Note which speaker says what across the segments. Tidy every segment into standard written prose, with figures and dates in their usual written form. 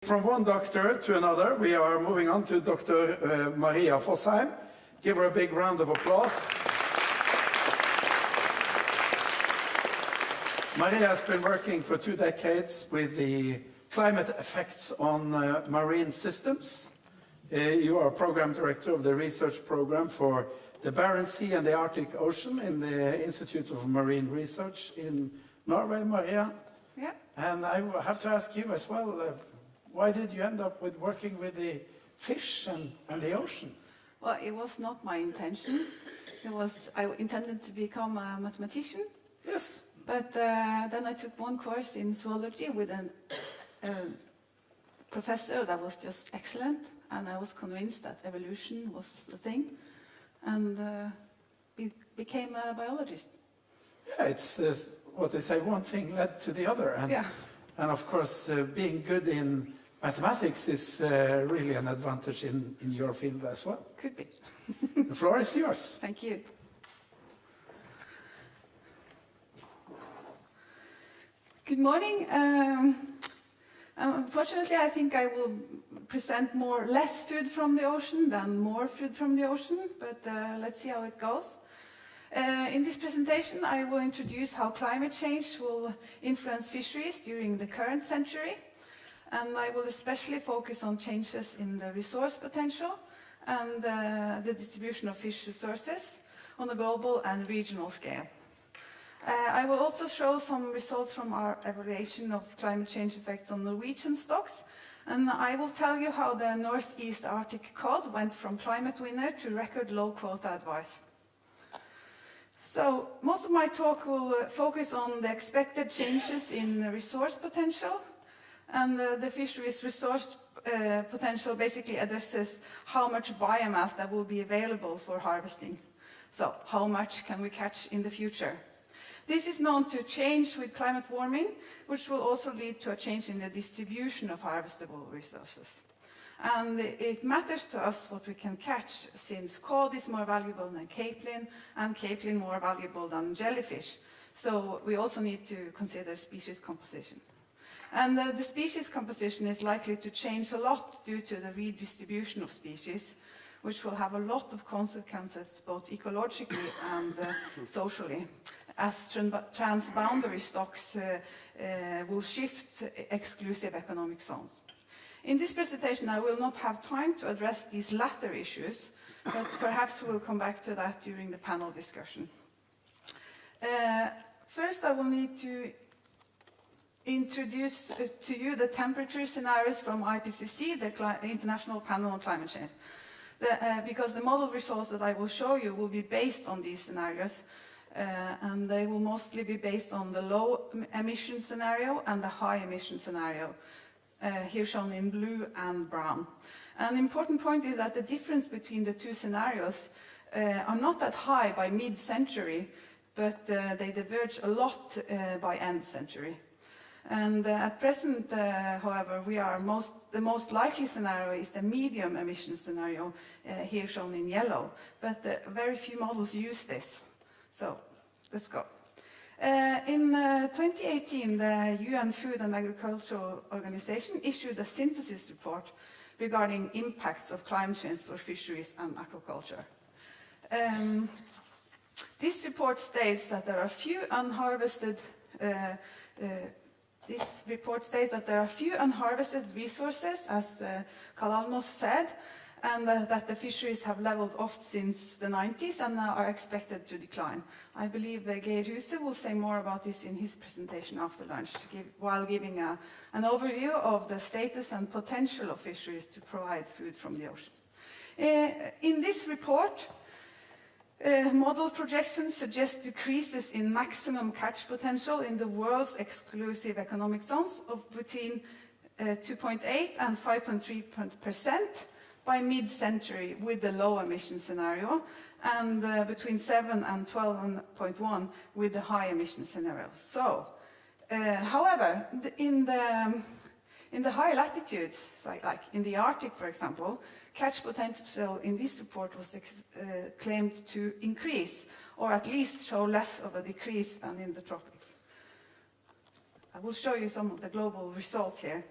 Speaker 1: From one doctor to another, we are moving on to Dr. Maria Fossheim. Give her a big round of applause. Maria has been working for 2 decades with the climate effects on marine systems. You are program director of the research program for the Barents Sea and the Arctic Ocean in the Institute of Marine Research in Norway, Maria.
Speaker 2: Yeah.
Speaker 1: And I have to ask you as well, why did you end up with working with the fish and the ocean?
Speaker 2: Well, it was not my intention. I intended to become a mathematician.
Speaker 1: Yes.
Speaker 2: But then I took one course in zoology with a professor that was just excellent, and I was convinced that evolution was the thing, and became a biologist.
Speaker 1: Yeah, it's what they say, one thing led to the other. And,
Speaker 2: yeah.
Speaker 1: And of course, being good in mathematics is really an advantage in your field as well.
Speaker 2: Could be.
Speaker 1: The floor is yours.
Speaker 2: Thank you. Good morning. Unfortunately, I think I will present less food from the ocean than more food from the ocean, but let's see how it goes. In this presentation, I will introduce how climate change will influence fisheries during the current century, and I will especially focus on changes in the resource potential and the distribution of fish resources on a global and regional scale. I will also show some results from our evaluation of climate change effects on Norwegian stocks, and I will tell you how the Northeast Arctic cod went from climate winner to record low quota advice. So, most of my talk will focus on the expected changes in the resource potential, and the fisheries resource potential basically addresses how much biomass that will be available for harvesting. So, how much can we catch in the future? This is known to change with climate warming, which will also lead to a change in the distribution of harvestable resources. And it matters to us what we can catch, since cod is more valuable than capelin, and capelin more valuable than jellyfish. So we also need to consider species composition. And the species composition is likely to change a lot due to the redistribution of species, which will have a lot of consequences both ecologically and socially, as transboundary stocks will shift exclusive economic zones. In this presentation, I will not have time to address these latter issues, but perhaps we'll come back to that during the panel discussion. First, I will need to introduce to you the temperature scenarios from IPCC, the International Panel on Climate Change. Because the model results that I will show you will be based on these scenarios, and they will mostly be based on the low emission scenario and the high emission scenario, here shown in blue and brown. An important point is that the difference between the two scenarios are not that high by mid-century, but they diverge a lot by end century. And at present, however, the most likely scenario is the medium emission scenario, here shown in yellow, but very few models use this. So, let's go. In 2018, the UN Food and Agriculture Organization issued a synthesis report regarding impacts of climate change for fisheries and aquaculture. This report states that there are few unharvested resources, as Karl Alnos said, and that the fisheries have leveled off since the 90s and are expected to decline. I believe Geir Huse will say more about this in his presentation after lunch, while giving an overview of the status and potential of fisheries to provide food from the ocean. In this report, model projections suggest decreases in maximum catch potential in the world's exclusive economic zones of between 2.8 and 5.3% by mid-century with the low emission scenario, and between 7 and 12.1 with the high emission scenario. So, however, in the high latitudes, like in the Arctic, for example, catch potential in this report was claimed to increase, or at least show less of a decrease than in the tropics. I will show you some of the global results here.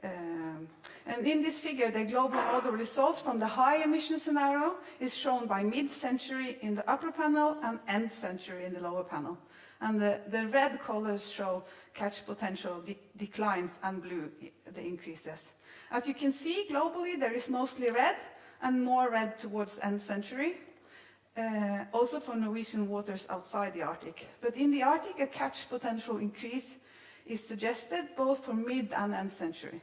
Speaker 2: And in this figure, the global model results from the high emission scenario is shown by mid-century in the upper panel and end century in the lower panel. And the red colors show catch potential declines and blue the increases. As you can see, globally, there is mostly red and more red towards end century, also for Norwegian waters outside the Arctic. But in the Arctic, a catch potential increase is suggested both for mid and end century.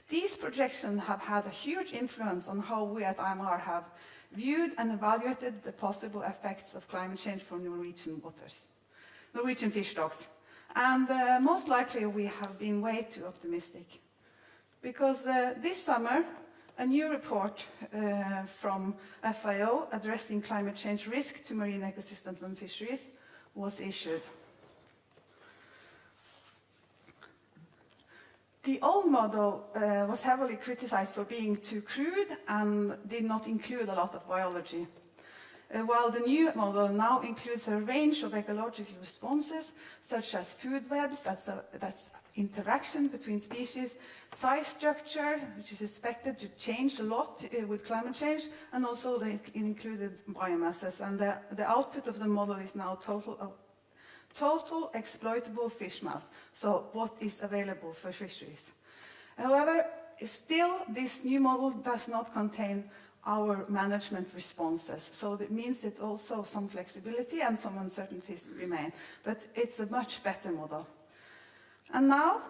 Speaker 2: These projections have had a huge influence on how we at IMR have viewed and evaluated the possible effects of climate change for Norwegian waters, Norwegian fish stocks. And most likely we have been way too optimistic. Because this summer, a new report from FAO addressing climate change risk to marine ecosystems and fisheries was issued. The old model was heavily criticized for being too crude and did not include a lot of biology. While the new model now includes a range of ecological responses, such as food webs, that's interaction between species, size structure, which is expected to change a lot with climate change, and also they included biomasses. And the output of the model is now total exploitable fish mass, so what is available for fisheries. However, still this new model does not contain our management responses, so that means it's also some flexibility and some uncertainties remain, but it's a much better model. And now,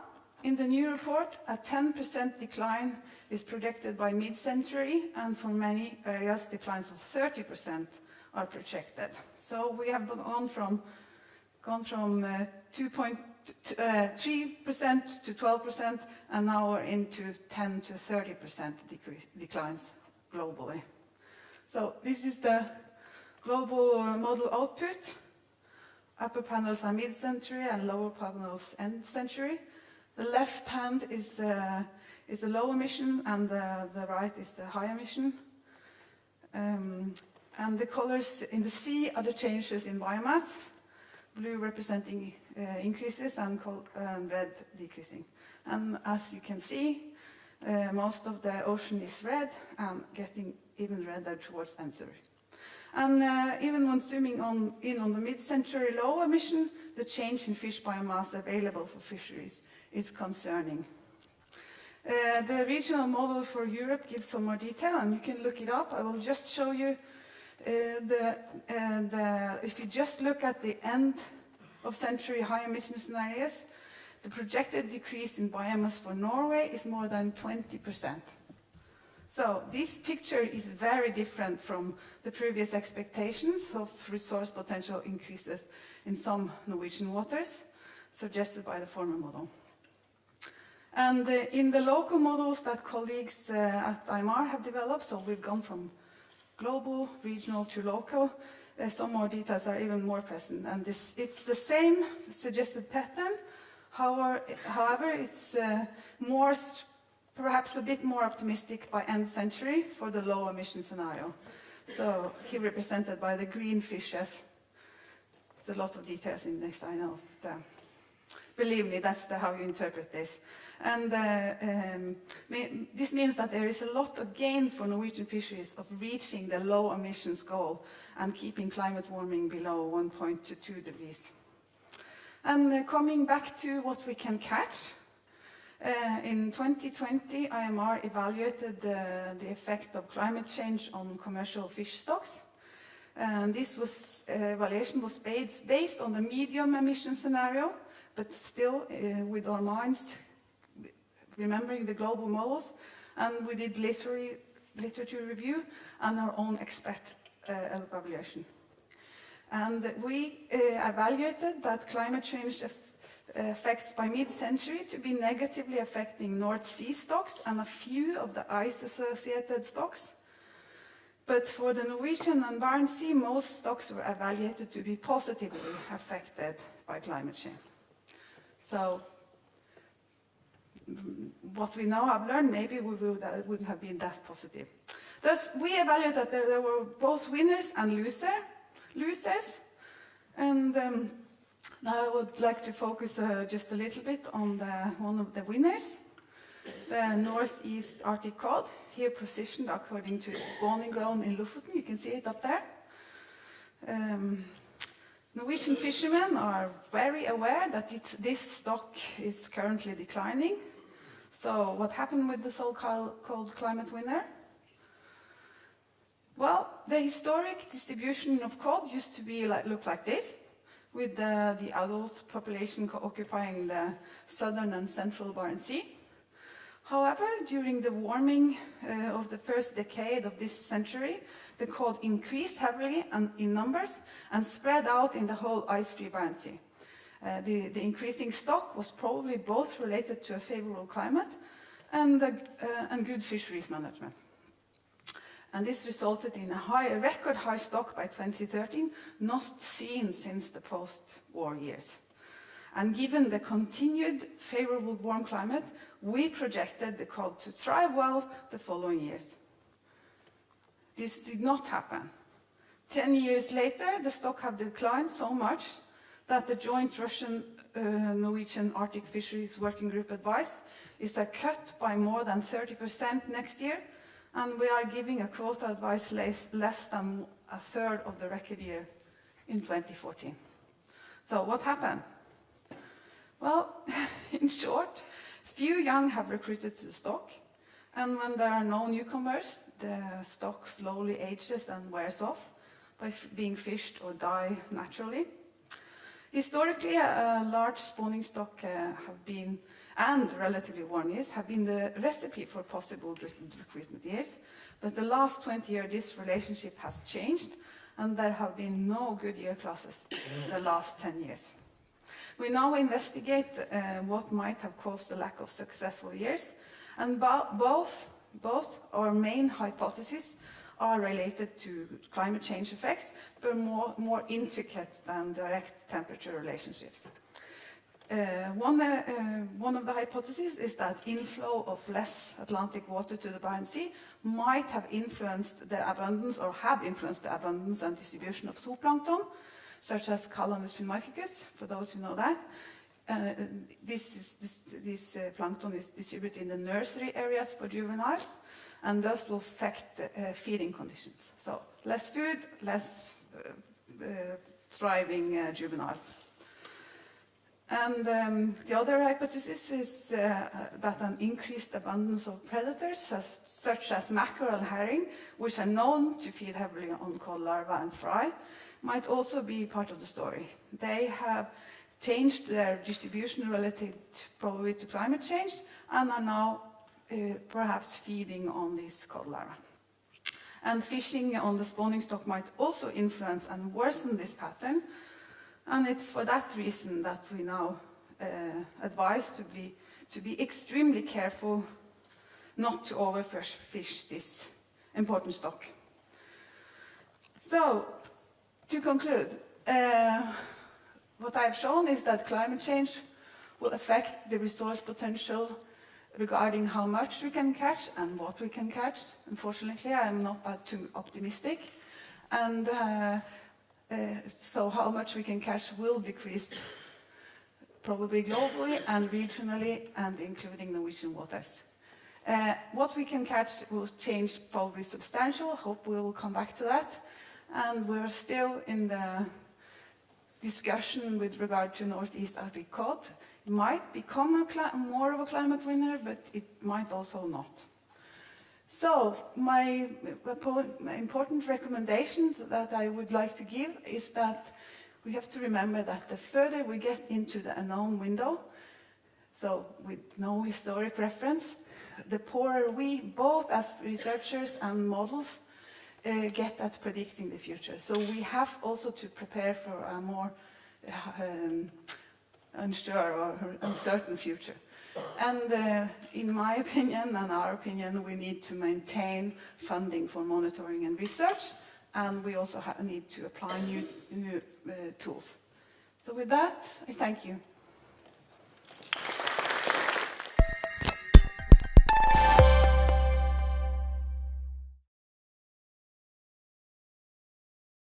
Speaker 2: in the new report, a 10% decline is predicted by mid-century, and for many areas, declines of 30% are projected. So we have gone from 2.3% to 12%, and now we're into 10 to 30% declines globally. So this is the global model output. Upper panels are mid-century and lower panels end century. The left hand is the low emission, and the right is the high emission. And the colors in the sea are the changes in biomass, blue representing increases and red decreasing. And as you can see, most of the ocean is red and getting even redder towards end century. And even when zooming in on the mid-century low emission, the change in fish biomass available for fisheries is concerning. The regional model for Europe gives some more detail, and you can look it up. I will just show you if you just look at the end of century high emission scenarios, the projected decrease in biomass for Norway is more than 20%. So this picture is very different from the previous expectations of resource potential increases in some Norwegian waters, suggested by the former model. And in the local models that colleagues at IMR have developed, so we've gone from global, regional to local, some more details are even more present. And it's the same suggested pattern, however it's perhaps a bit more optimistic by end century for the low emission scenario. So here represented by the green fishes. There's a lot of details in this, I know. Believe me, that's how you interpret this. And this means that there is a lot of gain for Norwegian fisheries of reaching the low emissions goal and keeping climate warming below 1.2 degrees. And coming back to what we can catch, in 2020, IMR evaluated the effect of climate change on commercial fish stocks. And this evaluation was based on the medium emission scenario, but still with our minds remembering the global models. And we did literature review and our own expert evaluation. And we evaluated that climate change effects by mid-century to be negatively affecting North Sea stocks and a few of the ice-associated stocks. But for the Norwegian and Barents Sea, most stocks were evaluated to be positively affected by climate change. So what we now have learned, maybe we wouldn't have been that positive. Thus, we evaluated that there were both winners and losers. And now I would like to focus just a little bit on one of the winners. the northeast Arctic cod, here positioned according to its spawning ground in Lofoten. You can see it up there. Norwegian fishermen are very aware that this stock is currently declining. So what happened with the so-called climate winner? Well, the historic distribution of cod used to be look like this, with the adult population occupying the southern and central Barents Sea. However, during the warming of the first decade of this century, the cod increased heavily in numbers and spread out in the whole ice-free Barents Sea. The increasing stock was probably both related to a favorable climate and good fisheries management. And this resulted in a record high stock by 2013, not seen since the post-war years. And given the continued favorable warm climate, we projected the cod to thrive well the following years. This did not happen. 10 years later, the stock had declined so much that the joint Russian-Norwegian Arctic Fisheries Working Group advice is a cut by more than 30% next year, and we are giving a quota advice less than a third of the record year in 2014. So what happened? Well, in short, few young have recruited to the stock, and when there are no newcomers, the stock slowly ages and wears off by being fished or die naturally. Historically, a large spawning stock and relatively warm years have been the recipe for possible recruitment years, but the last 20 years this relationship has changed, and there have been no good year classes the last 10 years. We now investigate what might have caused the lack of successful years, and both our main hypotheses are related to climate change effects, but more intricate than direct temperature relationships. One of the hypotheses is that inflow of less Atlantic water to the Barents Sea might have influenced the abundance, or have influenced the abundance and distribution of zooplankton, such as Calanus finmarchicus, for those who know that. This plankton is distributed in the nursery areas for juveniles, and thus will affect feeding conditions. So less food, less thriving juveniles. And the other hypothesis is that an increased abundance of predators, such as mackerel and herring, which are known to feed heavily on cod larvae and fry, might also be part of the story. They have changed their distribution relative probably to climate change, and are now perhaps feeding on these cod larvae. And fishing on the spawning stock might also influence and worsen this pattern, and it's for that reason that we now advise to be extremely careful not to overfish this important stock. So, to conclude, what I've shown is that climate change will affect the resource potential regarding how much we can catch and what we can catch. Unfortunately, I'm not that too optimistic. And so how much we can catch will decrease, probably globally and regionally, and including Norwegian waters. What we can catch will change probably substantial. Hope we will come back to that. And we're still in the discussion with regard to Northeast Arctic cod. It might become more of a climate winner, but it might also not. So my important recommendations that I would like to give is that we have to remember that the further we get into the unknown window, so with no historic reference, the poorer we, both as researchers and models, get at predicting the future. So we have also to prepare for a more unsure or uncertain future. And in my opinion and our opinion, we need to maintain funding for monitoring and research, and we also need to apply new tools. So with that, I thank you.